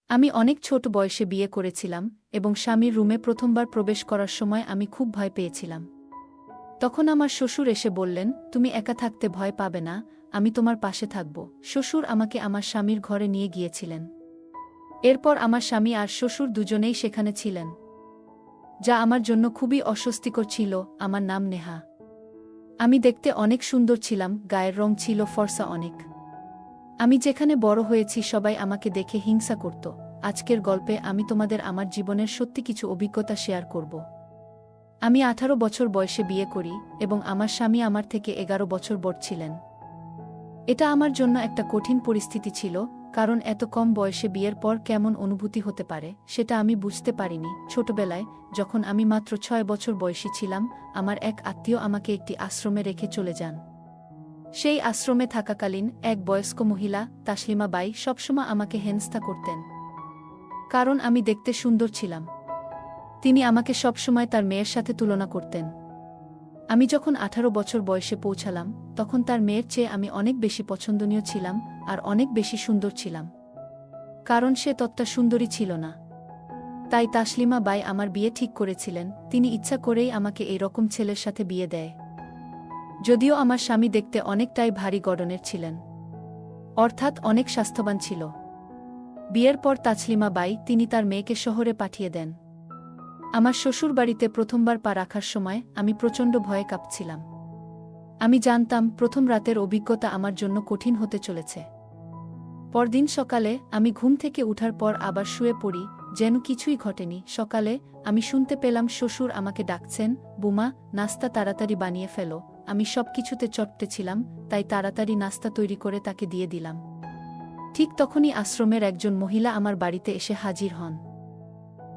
আমি অনেক ছোট বয়সে বিয়ে করেছিলাম এবং স্বামীর রুমে প্রথমবার প্রবেশ করার সময় আমি খুব ভয় পেয়েছিলাম। তখন আমার শ্বশুর এসে বললেন, তুমি একা থাকতে ভয় পাবে না, আমি তোমার পাশে থাকব। শ্বশুর আমাকে আমার স্বামীর ঘরে নিয়ে গিয়েছিলেন। এরপর আমার স্বামী আর শ্বশুর দুজনেই সেখানে ছিলেন, যা আমার জন্য খুবই অস্বস্তিকর ছিল। আমার নাম নেহা। আমি দেখতে অনেক সুন্দর ছিলাম, গায়ের রং ছিল ফর্সা অনেক। আমি যেখানে বড় হয়েছি সবাই আমাকে দেখে হিংসা করত। আজকের গল্পে আমি তোমাদের আমার জীবনের সত্যি কিছু অভিজ্ঞতা শেয়ার করব। আমি 18 বছর বয়সে বিয়ে করি এবং আমার স্বামী আমার থেকে 11 বছর বড় ছিলেন। এটা আমার জন্য একটা কঠিন পরিস্থিতি ছিল, কারণ এত কম বয়সে বিয়ের পর কেমন অনুভূতি হতে পারে সেটা আমি বুঝতে পারিনি। ছোটবেলায় যখন আমি মাত্র 6 বছর বয়সী ছিলাম, আমার এক আত্মীয় আমাকে একটি আশ্রমে রেখে চলে যান। সেই আশ্রমে থাকাকালীন এক বয়স্ক মহিলা, তাসলিমা বাই, সবসময় আমাকে হেনস্থা করতেন, কারণ আমি দেখতে সুন্দর ছিলাম। তিনি আমাকে সবসময় তার মেয়ের সাথে তুলনা করতেন। আমি যখন 18 বছর বয়সে পৌঁছালাম, তখন তার মেয়ের চেয়ে আমি অনেক বেশি পছন্দনীয় ছিলাম আর অনেক বেশি সুন্দর ছিলাম, কারণ সে ততটা সুন্দরী ছিল না। তাই তাসলিমা বাই আমার বিয়ে ঠিক করেছিলেন। তিনি ইচ্ছা করেই আমাকে এই রকম ছেলের সাথে বিয়ে দেয়। যদিও আমার স্বামী দেখতে অনেকটাই ভারী গড়নের ছিলেন, অর্থাৎ অনেক স্বাস্থ্যবান ছিল। বিয়ের পর তাসলিমা বাই তিনি তার মেয়েকে শহরে পাঠিয়ে দেন। আমার শ্বশুর বাড়িতে প্রথমবার পা রাখার সময় আমি প্রচণ্ড ভয়ে কাঁপছিলাম। আমি জানতাম প্রথম রাতের অভিজ্ঞতা আমার জন্য কঠিন হতে চলেছে। পরদিন সকালে আমি ঘুম থেকে উঠার পর আবার শুয়ে পড়ি, যেন কিছুই ঘটেনি। সকালে আমি শুনতে পেলাম শ্বশুর আমাকে ডাকছেন, বুমা, নাস্তা তাড়াতাড়ি বানিয়ে ফেলো। আমি সব কিছুতে চটতে ছিলাম, তাই তাড়াতাড়ি নাস্তা তৈরি করে তাকে দিয়ে দিলাম। ঠিক তখনই আশ্রমের একজন মহিলা আমার বাড়িতে এসে হাজির হন।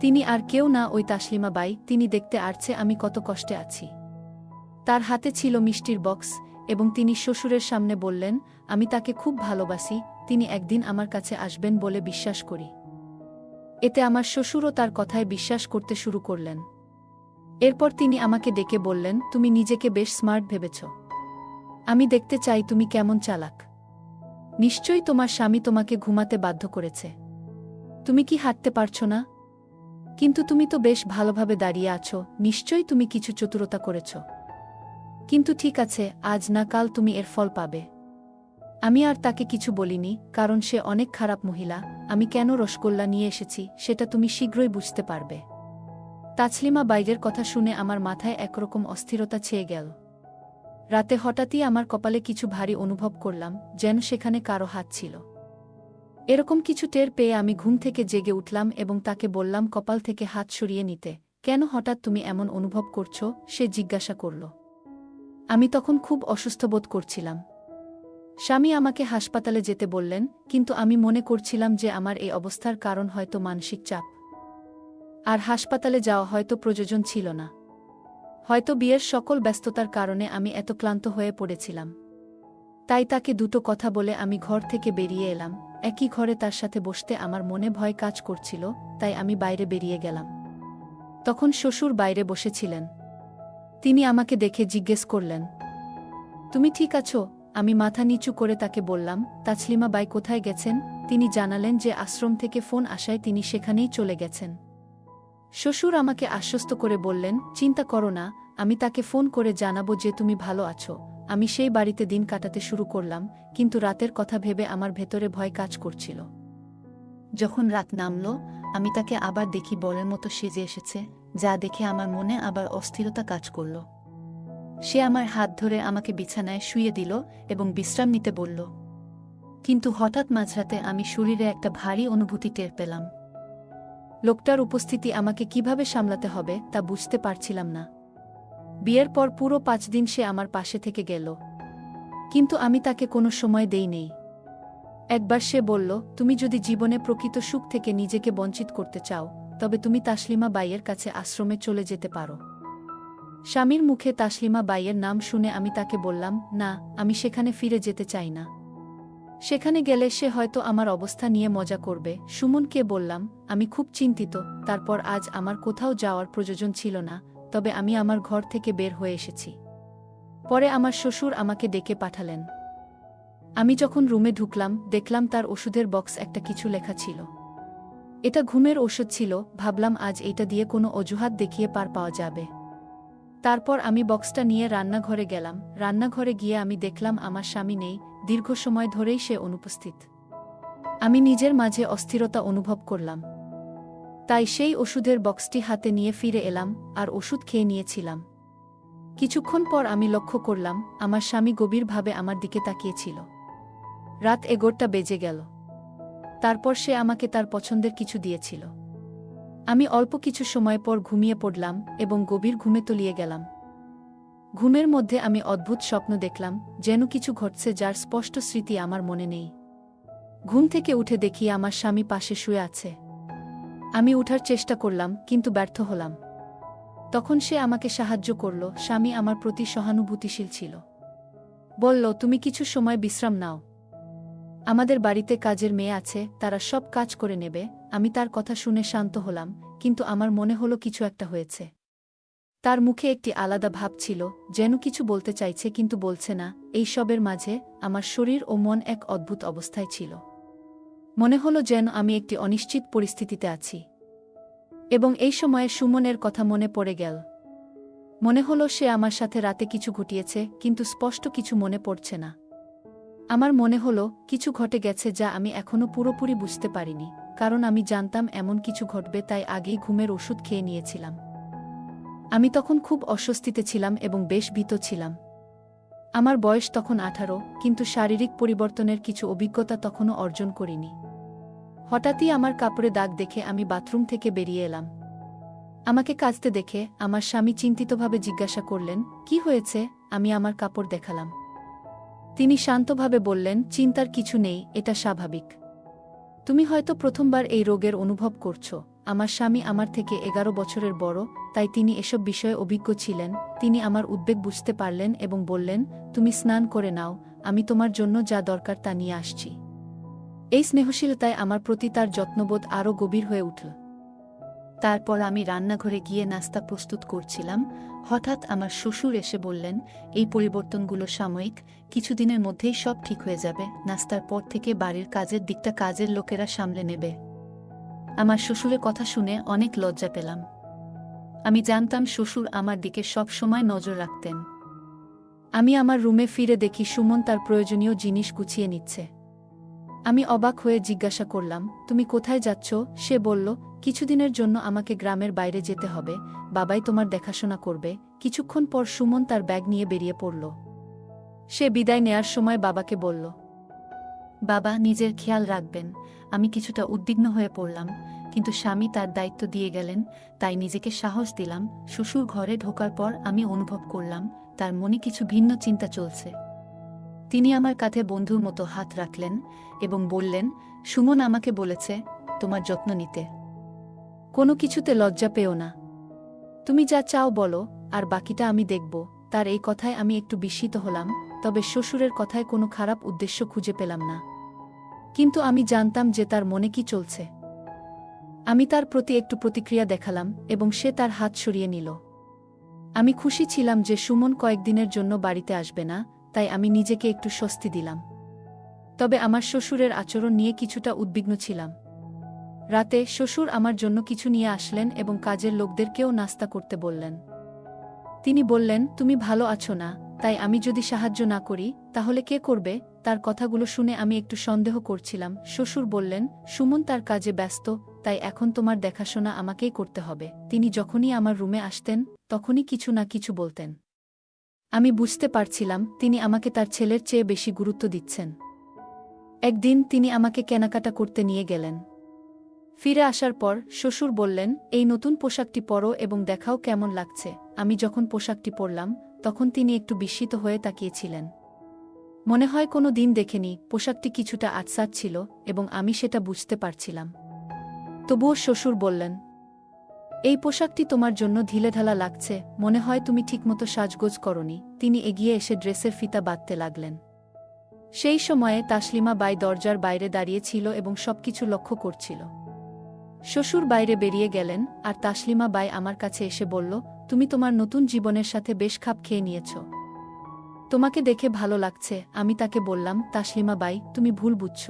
তিনি আর কেউ না, ওই তাসলিমা বাই। তিনি দেখতে আসছে আমি কত কষ্টে আছি। তার হাতে ছিল মিষ্টির বক্স এবং তিনি শ্বশুরের সামনে বললেন, আমি তাকে খুব ভালোবাসি, তিনি একদিন আমার কাছে আসবেন বলে বিশ্বাস করি। এতে আমার শ্বশুরও তার কথায় বিশ্বাস করতে শুরু করলেন। এরপর তিনি আমাকে ডেকে বললেন, তুমি নিজেকে বেশ স্মার্ট ভেবেছ। আমি দেখতে চাই তুমি কেমন চালাক। নিশ্চয়ই তোমার স্বামী তোমাকে ঘুমাতে বাধ্য করেছে। তুমি কি হাঁটতে পারছো না? কিন্তু তুমি তো বেশ ভালোভাবে দাঁড়িয়ে আছো, নিশ্চয়ই তুমি কিছু চতুরতা করেছ। কিন্তু ঠিক আছে, আজ না কাল তুমি এর ফল পাবে। আমি আর তাকে কিছু বলিনি, কারণ সে অনেক খারাপ মহিলা। আমি কেন রসগোল্লা নিয়ে এসেছি সেটা তুমি শীঘ্রই বুঝতে পারবে। তাসলিমা বাইরের কথা শুনে আমার মাথায় একরকম অস্থিরতা ছেয়ে গেল। রাতে হঠাৎই আমার কপালে কিছু ভারী অনুভব করলাম, যেন সেখানে কারো হাত ছিল। এরকম কিছু টের পেয়ে আমি ঘুম থেকে জেগে উঠলাম এবং তাকে বললাম কপাল থেকে হাত সরিয়ে নিতে। কেন হঠাৎ তুমি এমন অনুভব করছো? সে জিজ্ঞাসা করল। আমি তখন খুব অসুস্থ বোধ করছিলাম। স্বামী আমাকে হাসপাতালে যেতে বললেন, কিন্তু আমি মনে করছিলাম যে আমার এই অবস্থার কারণ হয়তো মানসিক চাপ, আর হাসপাতালে যাওয়া হয়তো প্রয়োজন ছিল না। হয়তো বিয়ের সকল ব্যস্ততার কারণে আমি এত ক্লান্ত হয়ে পড়েছিলাম। তাই তাকে দুটো কথা বলে আমি ঘর থেকে বেরিয়ে এলাম। একই ঘরে তার সাথে বসতে আমার মনে ভয় কাজ করছিল, তাই আমি বাইরে বেরিয়ে গেলাম। তখন শ্বশুর বাইরে বসেছিলেন। তিনি আমাকে দেখে জিজ্ঞেস করলেন, তুমি ঠিক আছো? আমি মাথা নিচু করে তাকে বললাম, তাসলিমা বাই কোথায় গেছেন? তিনি জানালেন যে আশ্রম থেকে ফোন আসায় তিনি সেখানেই চলে গেছেন। শ্বশুর আমাকে আশ্বস্ত করে বললেন, চিন্তা করো না, আমি তাকে ফোন করে জানাবো যে তুমি ভালো আছো। আমি সেই বাড়িতে দিন কাটাতে শুরু করলাম, কিন্তু রাতের কথা ভেবে আমার ভেতরে ভয় কাজ করছিল। যখন রাত নামল, আমি তাকে আবার দেখি বরের মতো সেজে এসেছে, যা দেখে আমার মনে আবার অস্থিরতা কাজ করল। সে আমার হাত ধরে আমাকে বিছানায় শুইয়ে দিল এবং বিশ্রাম নিতে বলল। কিন্তু হঠাৎ মাঝরাতে আমি শরীরে একটা ভারী অনুভূতি টের পেলাম। লোকটার উপস্থিতি আমাকে কিভাবে সামলাতে হবে তা বুঝতে পারছিলাম না। বিয়ের পর পুরো 5 দিন সে আমার পাশে থেকে গেল, কিন্তু আমি তাকে কোনো সময় দেই নেই। একবার সে বলল, তুমি যদি জীবনে প্রকৃত সুখ থেকে নিজেকে বঞ্চিত করতে চাও, তবে তুমি তাসলিমা বাইয়ের কাছে আশ্রমে চলে যেতে পারো। স্বামীর মুখে তাসলিমা বাইয়ের নাম শুনে আমি তাকে বললাম, না, আমি সেখানে ফিরে যেতে চাই না। সেখানে গেলে সে হয়তো আমার অবস্থা নিয়ে মজা করবে। সুমনকে বললাম, আমি খুব চিন্তিত। তারপর আজ আমার কোথাও যাওয়ার প্রয়োজন ছিল না, তবে আমি আমার ঘর থেকে বের হয়ে এসেছি। পরে আমার শ্বশুর আমাকে ডেকে পাঠালেন। আমি যখন রুমে ঢুকলাম, দেখলাম তার ওষুধের বক্স একটা কিছু লেখা ছিল। এটা ঘুমের ঔষধ ছিল, ভাবলাম আজ এইটা দিয়ে কোনো অজুহাত দেখিয়ে পার পাওয়া যাবে। তারপর আমি বক্সটা নিয়ে রান্নাঘরে গেলাম। রান্নাঘরে গিয়ে আমি দেখলাম আমার স্বামী নেই, দীর্ঘ সময় ধরেই সে অনুপস্থিত। আমি নিজের মাঝে অস্থিরতা অনুভব করলাম। তাই সেই ওষুধের বক্সটি হাতে নিয়ে ফিরে এলাম আর ওষুধ খেয়ে নিয়েছিলাম। কিছুক্ষণ পর আমি লক্ষ্য করলাম আমার স্বামী গভীরভাবে আমার দিকে তাকিয়েছিল। রাত 11টা বেজে গেল। তারপর সে আমাকে তার পছন্দের কিছু দিয়েছিল। আমি অল্প কিছু সময় পর ঘুমিয়ে পড়লাম এবং গভীর ঘুমে তলিয়ে গেলাম। ঘুমের মধ্যে আমি অদ্ভুত স্বপ্ন দেখলাম, যেন কিছু ঘটছে যার স্পষ্ট স্মৃতি আমার মনে নেই। ঘুম থেকে উঠে দেখি আমার স্বামী পাশে শুয়ে আছে। আমি উঠার চেষ্টা করলাম, কিন্তু ব্যর্থ হলাম। তখন সে আমাকে সাহায্য করল। স্বামী আমার প্রতি সহানুভূতিশীল ছিল। বলল, তুমি কিছু সময় বিশ্রাম নাও। আমাদের বাড়িতে কাজের মেয়ে আছে, তারা সব কাজ করে নেবে। আমি তার কথা শুনে শান্ত হলাম, কিন্তু আমার মনে হলো কিছু একটা হয়েছে। তার মুখে একটি আলাদা ভাব ছিল, যেন কিছু বলতে চাইছে কিন্তু বলছে না। এই সবের মাঝে আমার শরীর ও মন এক অদ্ভুত অবস্থায় ছিল। মনে হলো যেন আমি একটি অনিশ্চিত পরিস্থিতিতে আছি। এবং এই সময়ে সুমনের কথা মনে পড়ে গেল। মনে হলো সে আমার সাথে রাতে কিছু ঘটিয়েছে, কিন্তু স্পষ্ট কিছু মনে পড়ছে না। আমার মনে হলো কিছু ঘটে গেছে যা আমি এখনো পুরোপুরি বুঝতে পারিনি, কারণ আমি জানতাম এমন কিছু ঘটবে, তাই আগেই ঘুমের ওষুধ খেয়ে নিয়েছিলাম। আমি তখন খুব অস্বস্তিতে ছিলাম এবং বেশ ভীত ছিলাম। আমার বয়স তখন 18, কিন্তু শারীরিক পরিবর্তনের কিছু অভিজ্ঞতা তখনও অর্জন করিনি। হঠাৎই আমার কাপড়ে দাগ দেখে আমি বাথরুম থেকে বেরিয়ে এলাম। আমাকে কাচতে দেখে আমার স্বামী চিন্তিতভাবে জিজ্ঞাসা করলেন, কি হয়েছে? আমি আমার কাপড় দেখালাম। তিনি শান্তভাবে বললেন, চিন্তার কিছু নেই, এটা স্বাভাবিক। তুমি হয়তো প্রথমবার এই রোগের অনুভব করছো। আমার স্বামী আমার থেকে 11 বছরের বড়, তাই তিনি এসব বিষয়ে অভিজ্ঞ ছিলেন। তিনি আমার উদ্বেগ বুঝতে পারলেন এবং বললেন, তুমি স্নান করে নাও, আমি তোমার জন্য যা দরকার তা নিয়ে আসছি। এই স্নেহশীলতায় আমার প্রতি তার যত্নবোধ আরও গভীর হয়ে উঠল। তারপর আমি রান্নাঘরে গিয়ে নাস্তা প্রস্তুত করছিলাম। হঠাৎ আমার শ্বশুর এসে বললেন, এই পরিবর্তনগুলো সাময়িক, কিছুদিনের মধ্যেই সব ঠিক হয়ে যাবে। নাস্তার পর থেকে বাড়ির কাজের দিকটা কাজের লোকেরা সামলে নেবে। আমার শ্বশুরের কথা শুনে অনেক লজ্জা পেলাম। আমি জানতাম শ্বশুর আমার দিকে সব সময় নজর রাখতেন। আমি আমার রুমে ফিরে দেখি সুমন তার প্রয়োজনীয় জিনিস গুছিয়ে নিচ্ছে। আমি অবাক হয়ে জিজ্ঞাসা করলাম, তুমি কোথায় যাচ্ছ? সে বলল, কিছুদিনের জন্য আমাকে গ্রামের বাইরে যেতে হবে, বাবাই তোমার দেখাশোনা করবে। কিছুক্ষণ পর সুমন তার ব্যাগ নিয়ে বেরিয়ে পড়ল। সে বিদায় নেয়ার সময় বাবাকে বলল, বাবা, নিজের খেয়াল রাখবেন। আমি কিছুটা উদ্বিগ্ন হয়ে পড়লাম, কিন্তু স্বামী তার দায়িত্ব দিয়ে গেলেন, তাই নিজেকে সাহস দিলাম। শ্বশুর ঘরে ঢোকার পর আমি অনুভব করলাম তার মনে কিছু ভিন্ন চিন্তা চলছে। তিনি আমার কাঁধে বন্ধুর মতো হাত রাখলেন এবং বললেন, সুমন আমাকে বলেছে তোমার যত্ন নিতে। কোনো কিছুতে লজ্জা পেও না। তুমি যা চাও বলো, আর বাকিটা আমি দেখব। তার এই কথায় আমি একটু বিস্মিত হলাম, তবে শ্বশুরের কথায় কোনো খারাপ উদ্দেশ্য খুঁজে পেলাম না। কিন্তু আমি জানতাম যে তার মনে কি চলছে। আমি তার প্রতি একটু প্রতিক্রিয়া দেখালাম এবং সে তার হাত সরিয়ে নিল। আমি খুশি ছিলাম যে সুমন কয়েকদিনের জন্য বাড়িতে আসবে না, তাই আমি নিজেকে একটু স্বস্তি দিলাম। তবে আমার শ্বশুরের আচরণ নিয়ে কিছুটা উদ্বিগ্ন ছিলাম। রাতে শ্বশুর আমার জন্য কিছু নিয়ে আসলেন এবং কাজের লোকদেরকেও নাস্তা করতে বললেন। তিনি বললেন, তুমি ভালো আছো না, তাই আমি যদি সাহায্য না করি তাহলে কে করবে? তার কথাগুলো শুনে আমি একটু সন্দেহ করছিলাম। শ্বশুর বললেন, সুমন তার কাজে ব্যস্ত, তাই এখন তোমার দেখাশোনা আমাকেই করতে হবে। তিনি যখনই আমার রুমে আসতেন তখনই কিছু না কিছু বলতেন। আমি বুঝতে পারছিলাম তিনি আমাকে তার ছেলের চেয়ে বেশি গুরুত্ব দিচ্ছেন। একদিন তিনি আমাকে কেনাকাটা করতে নিয়ে গেলেন। ফিরে আসার পর শ্বশুর বললেন, এই নতুন পোশাকটি পরো এবং দেখাও কেমন লাগছে। আমি যখন পোশাকটি পরলাম তখন তিনি একটু বিস্মিত হয়ে তাকিয়েছিলেন। মনে হয় কোনো দিন দেখেনি। পোশাকটি কিছুটা আটসাট ছিল এবং আমি সেটা বুঝতে পারছিলাম। তবুও শ্বশুর বললেন, এই পোশাকটি তোমার জন্য ঢিলেঢালা লাগছে, মনে হয় তুমি ঠিকমতো সাজগোজ করনি। তিনি এগিয়ে এসে ড্রেসের ফিতা বাঁধতে লাগলেন। সেই সময়ে তাসলিমা বাই দরজার বাইরে দাঁড়িয়ে ছিল এবং সবকিছু লক্ষ্য করছিল। শ্বশুর বাইরে বেরিয়ে গেলেন আর তাসলিমা বাই আমার কাছে এসে বলল, তুমি তোমার নতুন জীবনের সাথে বেশ খাপ খেয়ে নিয়েছ। তোমাকে দেখে ভালো লাগছে। আমি তাকে বললাম, তাসলিমা বাই, তুমি ভুল বুঝছ।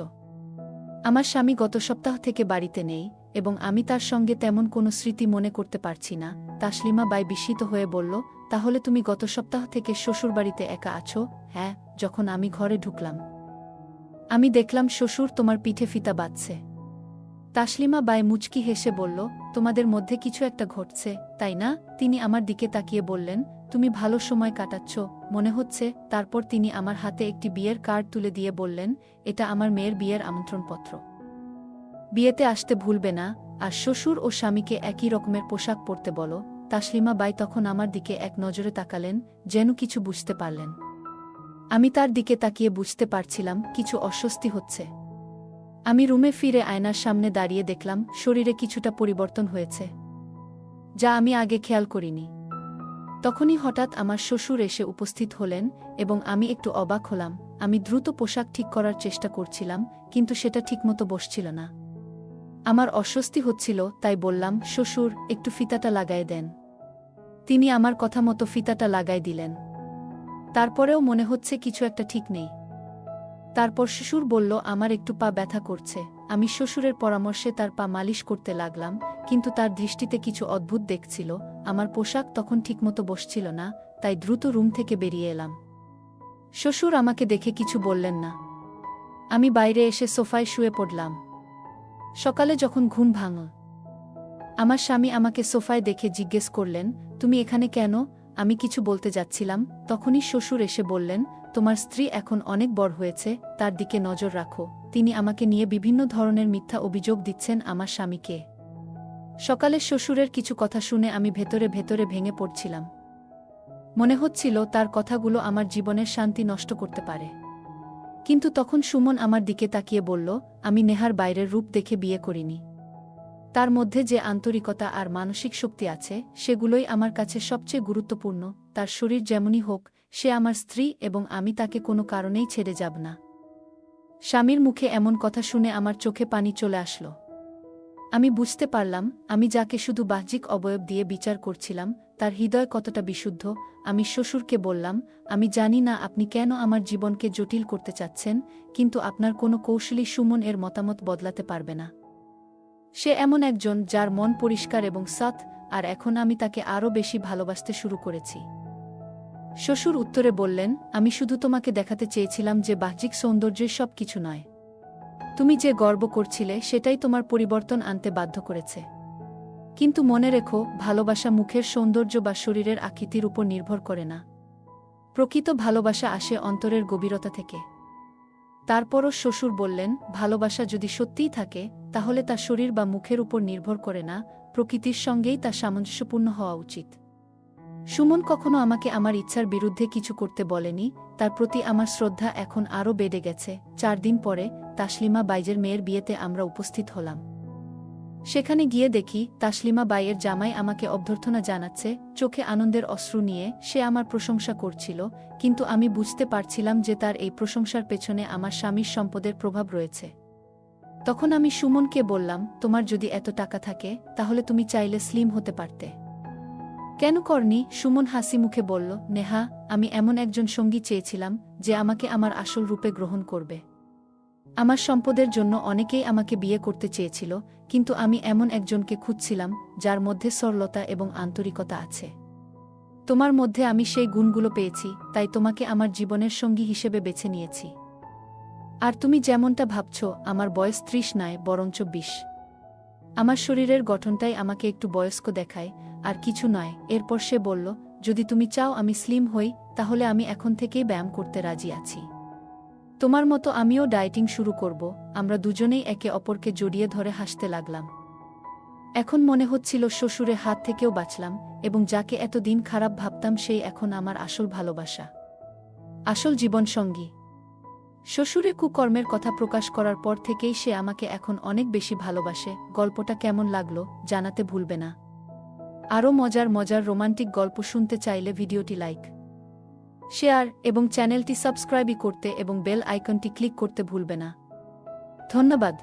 আমার স্বামী গত সপ্তাহ থেকে বাড়িতে নেই এবং আমি তার সঙ্গে তেমন কোনো স্মৃতি মনে করতে পারছি না। তাসলিমা বাই বিস্মিত হয়ে বলল, তাহলে তুমি গত সপ্তাহ থেকে শ্বশুরবাড়িতে একা আছো? হ্যাঁ, যখন আমি ঘরে ঢুকলাম আমি দেখলাম শ্বশুর তোমার পিঠে ফিতা বাঁধছে। তাসলিমা বাই মুচকি হেসে বলল, তোমাদের মধ্যে কিছু একটা ঘটছে, তাই না? তিনি আমার দিকে তাকিয়ে বললেন, তুমি ভালো সময় কাটাচ্ছ মনে হচ্ছে। তারপর তিনি আমার হাতে একটি বিয়ের কার্ড তুলে দিয়ে বললেন, এটা আমার মেয়ের বিয়ের আমন্ত্রণপত্র। বিয়েতে আসতে ভুলবে না, আর শ্বশুর ও স্বামীকে একই রকমের পোশাক পরতে বলো। তাসলিমা বাই তখন আমার দিকে এক নজরে তাকালেন, যেন কিছু বুঝতে পারলেন। আমি তার দিকে তাকিয়ে বুঝতে পারছিলাম কিছু অস্বস্তি হচ্ছে। আমি রুমে ফিরে আয়নার সামনে দাঁড়িয়ে দেখলাম শরীরে কিছুটা পরিবর্তন হয়েছে, যা আমি আগে খেয়াল করিনি। তখনই হঠাৎ আমার শ্বশুর এসে উপস্থিত হলেন এবং আমি একটু অবাক হলাম। আমি দ্রুত পোশাক ঠিক করার চেষ্টা করছিলাম, কিন্তু সেটা ঠিকমতো বসছিল না। আমার অস্বস্তি হচ্ছিল, তাই বললাম, শ্বশুর, একটু ফিতাটা লাগায় দেন। তিনি আমার কথা মতো ফিতাটা লাগায় দিলেন। তারপরেও মনে হচ্ছে কিছু একটা ঠিক নেই। তারপর শ্বশুর বলল, আমার একটু পা ব্যথা করছে। আমি শ্বশুরের পরামর্শে তার পা মালিশ করতে লাগলাম, কিন্তু তার দৃষ্টিতে কিছু অদ্ভুত দেখছিল। আমার পোশাক তখন ঠিকমতো বসছিল না, তাই দ্রুত রুম থেকে বেরিয়ে এলাম। শ্বশুর আমাকে দেখে কিছু বললেন না। আমি বাইরে এসে সোফায় শুয়ে পড়লাম। সকালে যখন ঘুম ভাঙল, আমার স্বামী আমাকে সোফায় দেখে জিজ্ঞেস করলেন, তুমি এখানে কেন? আমি কিছু বলতে যাচ্ছিলাম, তখনই শ্বশুর এসে বললেন, তোমার স্ত্রী এখন অনেক বড় হয়েছে, তার দিকে নজর রাখো। তিনি আমাকে নিয়ে বিভিন্ন ধরনের মিথ্যা অভিযোগ দিচ্ছেন আমার স্বামীকে। সকালে শ্বশুরের কিছু কথা শুনে আমি ভেতরে ভেতরে ভেঙে পড়ছিলাম। মনে হচ্ছিল তার কথাগুলো আমার জীবনের শান্তি নষ্ট করতে পারে। কিন্তু তখন সুমন আমার দিকে তাকিয়ে বলল, আমি নেহার বাইরের রূপ দেখে বিয়ে করিনি। তার মধ্যে যে আন্তরিকতা আর মানসিক শক্তি আছে, সেগুলোই আমার কাছে সবচেয়ে গুরুত্বপূর্ণ। তার শরীর যেমনই হোক, সে আমার স্ত্রী এবং আমি তাকে কোনো কারণেই ছেড়ে যাব না। স্বামীর মুখে এমন কথা শুনে আমার চোখে পানি চলে আসলো। আমি বুঝতে পারলাম, আমি যাকে শুধু বাহ্যিক অবয়ব দিয়ে বিচার করছিলাম, তার হৃদয় কতটা বিশুদ্ধ। আমি শ্বশুরকে বললাম, আমি জানি না আপনি কেন আমার জীবনকে জটিল করতে চাচ্ছেন, কিন্তু আপনার কোনো কৌশলী সুমন এর মতামত বদলাতে পারবে না। সে এমন একজন যার মন পরিষ্কার এবং সৎ, আর এখন আমি তাকে আরও বেশি ভালোবাসতে শুরু করেছি। শ্বশুর উত্তরে বললেন, আমি শুধু তোমাকে দেখাতে চেয়েছিলাম যে বাহ্যিক সৌন্দর্যই সব কিছু নয়। তুমি যে গর্ব করছিলে সেটাই তোমার পরিবর্তন আনতে বাধ্য করেছে। কিন্তু মনে রেখো, ভালোবাসা মুখের সৌন্দর্য বা শরীরের আকৃতির উপর নির্ভর করে না। প্রকৃত ভালোবাসা আসে অন্তরের গভীরতা থেকে। তারপরও শ্বশুর বললেন, ভালোবাসা যদি সত্যিই থাকে, তাহলে তা শরীর বা মুখের উপর নির্ভর করে না, প্রকৃতির সঙ্গেই তা সামঞ্জস্যপূর্ণ হওয়া উচিত। সুমন কখনো আমাকে আমার ইচ্ছার বিরুদ্ধে কিছু করতে বলেনি, তার প্রতি আমার শ্রদ্ধা এখন আরও বেড়ে গেছে। 4 দিন পরে তাসলিমা বাইজের মেয়ের বিয়েতে আমরা উপস্থিত হলাম। সেখানে গিয়ে দেখি তাসলিমা বাইয়ের জামাই আমাকে অভ্যর্থনা জানাচ্ছে, চোখে আনন্দের অশ্রু নিয়ে সে আমার প্রশংসা করছিল, কিন্তু আমি বুঝতে পারছিলাম যে তার এই প্রশংসার পেছনে আমার স্বামীর সম্পদের প্রভাব রয়েছে। তখন আমি সুমনকে বললাম, তোমার যদি এত টাকা থাকে, তাহলে তুমি চাইলে স্লিম হতে পারতে। কেন করনি? সুমন হাসি মুখে বলল, নেহা, আমি এমন একজন সঙ্গী চেয়েছিলাম যে আমাকে আমার আসল রূপে গ্রহণ করবে। আমার সম্পদের জন্য অনেকেই আমাকে বিয়ে করতে চেয়েছিল, কিন্তু আমি এমন একজনকে খুঁজছিলাম যার মধ্যে সরলতা এবং আন্তরিকতা আছে। তোমার মধ্যে আমি সেই গুণগুলো পেয়েছি, তাই তোমাকে আমার জীবনের সঙ্গী হিসেবে বেছে নিয়েছি। আর তুমি যেমনটা ভাবছ, আমার বয়স 30 নয়, বরঞ্চ 20। আমার শরীরের গঠনটাই আমাকে একটু বয়স্ক দেখায়, আর কিছু নয়। এরপর সে বলল, যদি তুমি চাও আমি স্লিম হই, তাহলে আমি এখন থেকেই ব্যায়াম করতে রাজি আছি। তোমার মতো আমিও ডায়েটিং শুরু করব। আমরা দুজনেই একে অপরকে জড়িয়ে ধরে হাসতে লাগলাম। এখন মনে হচ্ছিল শ্বশুরের হাত থেকেও বাঁচলাম, এবং যাকে এতদিন খারাপ ভাবতাম সেই এখন আমার আসল ভালোবাসা, আসল জীবনসঙ্গী। শ্বশুরে কুকর্মের কথা প্রকাশ করার পর থেকেই সে আমাকে এখন অনেক বেশি ভালোবাসে। গল্পটা কেমন লাগলো জানাতে ভুলবে না। আরও মজার মজার রোমান্টিক গল্প শুনতে চাইলে ভিডিওটি লাইক, শেয়ার এবং চ্যানেলটি সাবস্ক্রাইব করতে এবং বেল আইকনটি ক্লিক করতে ভুলবে না। ধন্যবাদ।